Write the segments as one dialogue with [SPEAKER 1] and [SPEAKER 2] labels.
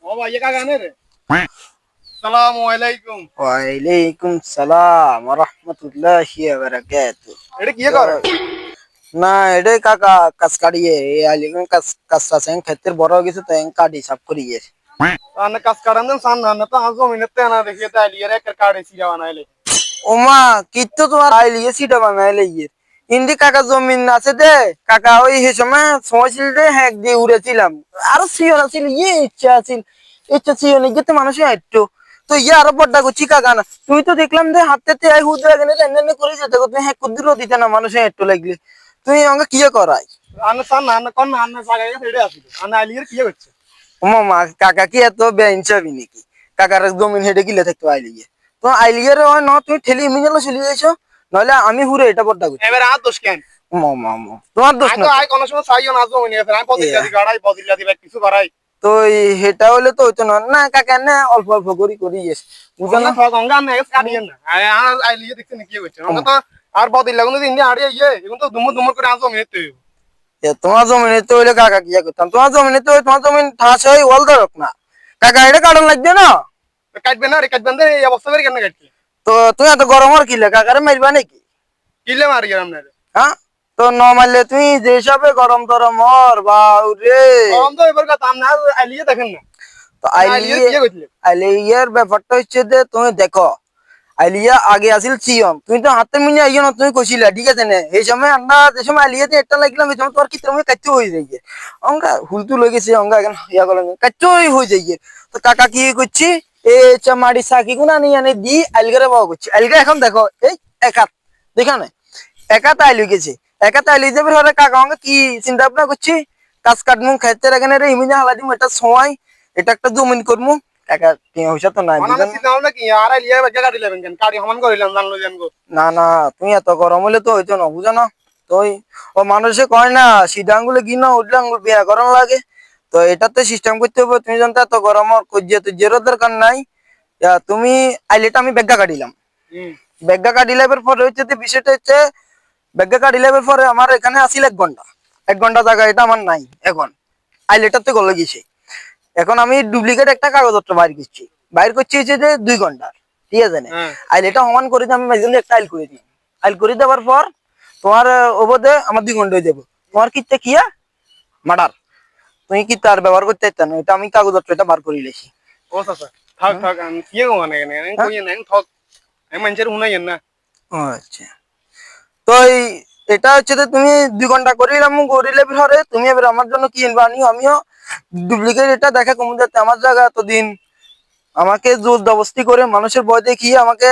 [SPEAKER 1] ও ভাই একা গানে রে। আসসালামু আলাইকুম।
[SPEAKER 2] ওয়ালাইকুম সালাম ওয়া রাহমাতুল্লাহি ওয়া বারাকাতুহু।
[SPEAKER 1] এটা কি করে?
[SPEAKER 2] না এটাই কাকা কাজ কাটিয়ে এই আলিগন কাজটা সেন ক্ষেতের বড় হয়ে গেছে তাই কাটি সাফ করিয়ে।
[SPEAKER 1] আনে কাজ কারান দেন সান না তো আজ জমিনে না দেখিয়ে তাই লিয়ে রে কাড়ে সিরা বানাইলে।
[SPEAKER 2] ওমা কিত্তো তোমার আইলিয়ে সিটা বানাই লইয়ে ইন্দি কাকা জমিন আছে দে কাকা ওই হে সময় সময় দে হ্যাক দিয়ে উড়েছিলাম আরো সিও আছিল ইচ্ছা ছিল নি যেতে মানুষ একটু তো ইয়ে আরো বড্ডা করছি কাকা না তুই তো দেখলাম যে হাতে আই হুদ লাগে না এনে করে যেতে তুমি হ্যাক কুদ্দুরও দিতে না মানুষ একটু লাগলে তুই আমাকে কি করাই
[SPEAKER 1] আনে সান না কোন না আনে জায়গায় ছেড়ে আসিল আনে আলিয়ে কি হচ্ছে?
[SPEAKER 2] ওমা মা কাকা কি এত বেইনচাবি নাকি কাকার জমিন হেডে গিলে থাকতো আইলিয়ে তো আইলিয়ে রে হয় না তুমি ঠেলি মিজালো চলে যাইছো নইলে আমি হুরে এটা বড্ডা করছি
[SPEAKER 1] এবারে আর দোষ কেন?
[SPEAKER 2] তোমার দোষ
[SPEAKER 1] আই
[SPEAKER 2] না
[SPEAKER 1] তো আই কোন সময় চাইও না জমিনে ফের আমি বদিলা দিবা কিছু করাই।
[SPEAKER 2] তো সেটা হলে তো হইতো না না কাকা না অল্প অল্প করি বুঝো না
[SPEAKER 1] গঙ্গা আনে কাটিয়ে না আর আইলিয়ে দেখছেন কি হচ্ছে? আমরা তো আর বদিলা কোন দিন আড়িয়ে ইয়ে এখন তো দুমুর দুমুর করে আজ জমিনে
[SPEAKER 2] তোমার জমিনে তো হইলে কাকা কি করতাম তোমার জমিনে তো তোমার জমিন ঠাস হয়ে ওয়াল ধরক না কাকা এটা কারণ লাগবে না
[SPEAKER 1] কাটবে না রে কাটবেন এই অবস্থা করে কেন কাটছি?
[SPEAKER 2] তো তুমি এত গরম আর কিলে কাকারে মারবা নাকি
[SPEAKER 1] কিলে মারি গেলাম না।
[SPEAKER 2] হ্যাঁ তো ন মারলে তুমি যে হিসাবে গরম টরম হর বা রে
[SPEAKER 1] গরম তো এবার কথা আমরা আইলিয়ে দেখেন না।
[SPEAKER 2] তো
[SPEAKER 1] আইলিয়ে কি কইছিলে?
[SPEAKER 2] আইলিয়ার ব্যাপারটা হচ্ছে যে তুমি দেখো আইলিয়া আগে আসিল সিয়ম তুমি তো হাতে মিনি আইও না তুমি কইছিলা ঠিক আছে না এই সময় আমরা যে সময় আইলিয়াতে একটা লাগলাম এই সময় তোমার কি তুমি কাচ্চু হয়ে যাইয়ে অঙ্গা হুলতু লইগেছে অঙ্গা এখন ইয়া করলাম কাচ্চু হয়ে যাইয়ে তো কাকা কি করছি এ চামাড়ি সাকি গুনা নিয়ে আনে দি আইলগারে বাবা করছি আইলগা এখন দেখো এই একাত দেখা না একাত আইলি গেছে একাত আইলি যাবে হরে কাকা অঙ্গা কি চিন্তা ভাবনা করছি কাজ কাটমু খাইতে রাখেন রে ইমিনা হালা দিমু এটা সময় এটা একটা জমিন করমু কাকা টিয়া হইছা তো নাই
[SPEAKER 1] অনানা চিন্তা ভাবনা কি আর আইলিয়ে জায়গা দিলেন কেন কাড়ি সমান করিলাম জানলো জানগো।
[SPEAKER 2] না না তুমি এত গরম হলে তো হইতো না বুঝো না তো ও মানুষে কয় না সিধা আঙ্গুলে গিনা উঠলে আঙ্গুল বিয়া গরম লাগে তো এটাতে সিস্টেম করতে হবে তুমি জানতে এত গরম আর কইজে তো জেরো দরকার নাই তুমি আইলেটা আমি বেগা কাটিলাম বেগা কাটিলামের পরে হচ্ছে যে বিষয়টা হচ্ছে বেগা কাটিলামের পরে আমার এখানে আসিল 1 ঘন্টা 1 ঘন্টা জায়গা এটা আমার নাই এখন আইলেটাতে গলে গেছে এখন আমি ডুপ্লিকেট একটা কাগজপত্র বাইর করছি হচ্ছে যে 2 ঘন্টা ঠিক আছে না আইলেটা সমান করে আমি মাঝখানে একটা আইল করে দিই আইল করে দেওয়ার পর তোমার ওবদে আমার 2 ঘন্টা হয়ে যাবো তোমার কিতে কিয়া মার্ডার তুমি কি তার ব্যবহার করতে চাইতে না এটা আমি কাগজপত্র এটা বার করে লেছি
[SPEAKER 1] ও চাচা থাক থাক আমি কি গো মানে কেন কই না থাক আমি মানুষের হুনাইয়েন না।
[SPEAKER 2] আচ্ছা তো এটা হচ্ছে যে তুমি 2 ঘন্টা করিলাম করিলে পরে তুমি এবার আমার জন্য কি আনবা আমিও ডুপ্লিকেট এটা দেখা কম যাতে আমার জায়গা এতদিন আমাকে জোর জবস্তি করে মানুষের ভয় দেখিয়ে আমাকে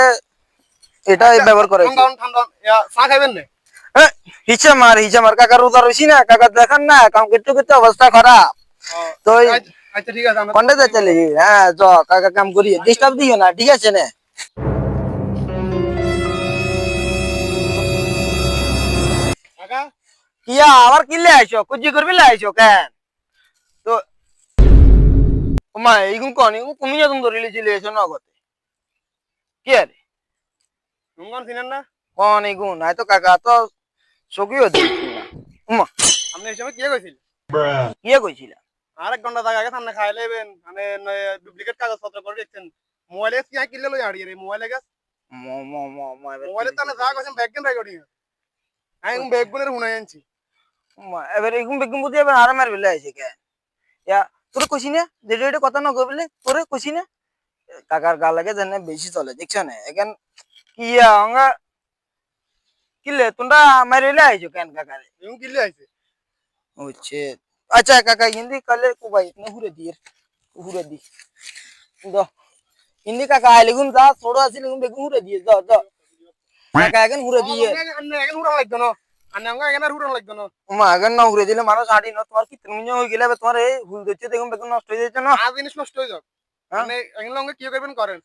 [SPEAKER 2] এটা ব্যবহার করে
[SPEAKER 1] ঠান্ডা ঠান্ডা চা খাইবেন না?
[SPEAKER 2] হিচে মার কাকার উদার হইছি না কাকা দেখান না কাম করতে করতে অবস্থা খারাপ তো
[SPEAKER 1] আচ্ছা ঠিক আছে আমরা
[SPEAKER 2] কন্ডে যাইতে লাগি হ্যাঁ চ কাকা কাম করি ডিস্টার্ব দিও না ঠিক আছে না
[SPEAKER 1] কাকা
[SPEAKER 2] কিয়া আবার কিনলে আইসো কুজি করবি আইসো কেন তো ওমা এইগুন কোন এগুন তুমি যখন ধরিলে চলে এসো নগদে কি আরে
[SPEAKER 1] রুমগন চিনেন না?
[SPEAKER 2] কোন এগুন আয় তো কাকা তো চকিও দেখছি না উমা
[SPEAKER 1] আপনি এই সময় কি কইছিল?
[SPEAKER 2] কিয়া কইছিলা
[SPEAKER 1] আর 1 ঘন্টা জায়গা সামনে খাই লেবেন মানে ডুপ্লিকেট কাগজপত্র করে দেখছেন মোবাইলে কি কিনলে লই আড়িয়ে রে মোবাইলে গেছ
[SPEAKER 2] ম ম ম ম
[SPEAKER 1] মোবাইলে তানে যা কইছেন ব্যাগ কেন রেকর্ডিং আমি ব্যাগ গুনের হুনাই আনছি।
[SPEAKER 2] এবার এগুন বেগুন বুঝি এবার আরাম আর বেলে আইছে কে ইয়া তোরে কইছি না যেটা এটা কথা না কইবলে তোরে কইছি না কাকার গা লাগে জানে বেশি চলে দেখছ না এখন কিয়া অঙ্গা কিলে তোমরা মারিলে আইছো কেন কাকারে
[SPEAKER 1] এমন কিনলে আইছে
[SPEAKER 2] হচ্ছে আচ্ছা কাকা হিন্দি কালে কুবাই না হুরে দি দ হিন্দি কাকা আইলে গুন যা ছোড়ো আছিল গুন বেগুন হুরে দিয়ে দাও দাও কাকা এখন হুরে দিয়ে
[SPEAKER 1] আন্নে এখন হুড়া লাগতো না আন্নে আমাকে এখন আর হুড়া লাগতো না
[SPEAKER 2] মা এখন না হুরে দিলে মানুষ হাঁটি না তোমার কি তুমি হয়ে গেলে তোমার এই ভুল দিচ্ছে দেখুন বেগুন নষ্ট হয়ে যাচ্ছে না
[SPEAKER 1] আজ জিনিস নষ্ট হয়ে যাক মানে এখন লঙ্গে কি করবেন করেন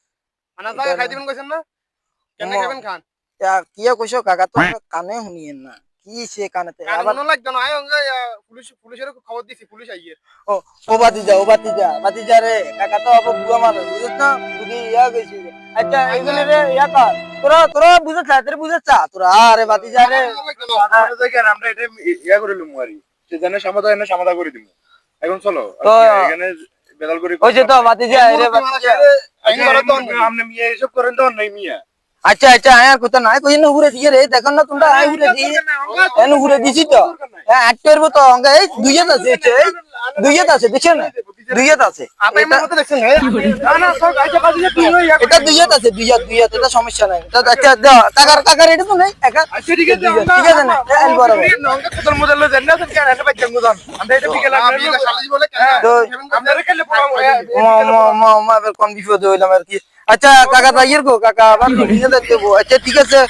[SPEAKER 1] আনা জায়গা খাই দিবেন কইছেন না কেন খাবেন খান
[SPEAKER 2] কিয়া কইছো কাকা তো কানে শুনিয়েন না কি সে কানেতে
[SPEAKER 1] আবার মনে লাগতো না আয় অঙ্গে পুলিশের খবর দিছি পুলিশ আইয়ে
[SPEAKER 2] ও ও বাতিজা রে কাকা তো আবার বুয়া মানুষ বুঝছ না বুঝি ইয়া গেছি আচ্ছা এইগুলো রে ইয়া কর তোরা তোরা বুঝছ তোরা বুঝছ তোরা আরে বাতিজা রে
[SPEAKER 1] আমরা এটা ইয়া করে লুম আরি সেজন্য সমাধান করে দিমু এখন চলো
[SPEAKER 2] তো
[SPEAKER 1] এখানে বেদাল করে
[SPEAKER 2] ওই যে তো ভাতিজা রে ভাতিজা
[SPEAKER 1] আইন করে তো
[SPEAKER 3] আপনি মিয়া এসব করেন তো নাই মিয়া
[SPEAKER 2] আচ্ছা আচ্ছা আয়া কথা নাই কই না ঘুরে দিয়ে রে দেখো না তোমরা আয় ঘুরে দি এন ঘুরে দিছি তো হ্যাঁ আটটার মতো অঙ্গা এই দুইয়াত আছে এই দুইয়াত আছে দেখছেন না দুইয়াত আছে
[SPEAKER 1] আপনি এর মধ্যে দেখছেন না না সব আইছে বাজে তুই ওই
[SPEAKER 2] এটা দুইয়াত আছে দুইয়াত এটা সমস্যা নাই এটা আচ্ছা দাও কাকার এটা তো নাই একা
[SPEAKER 1] আচ্ছা ঠিক আছে
[SPEAKER 2] ঠিক আছে না এল বরাবর
[SPEAKER 1] নঙ্গা কত মডেল দেন না কেন এটা বাচ্চা মুদান আমরা এটা বিকেল আমি এটা খালি বলে
[SPEAKER 2] তো
[SPEAKER 1] আমরা কেলে
[SPEAKER 2] মা এবার কোন বিপদ হইলাম আর কি আচ্ছা কাকা তাইয়ের গো কাকা আবার ঠিক আছে আচ্ছা ঠিক আছে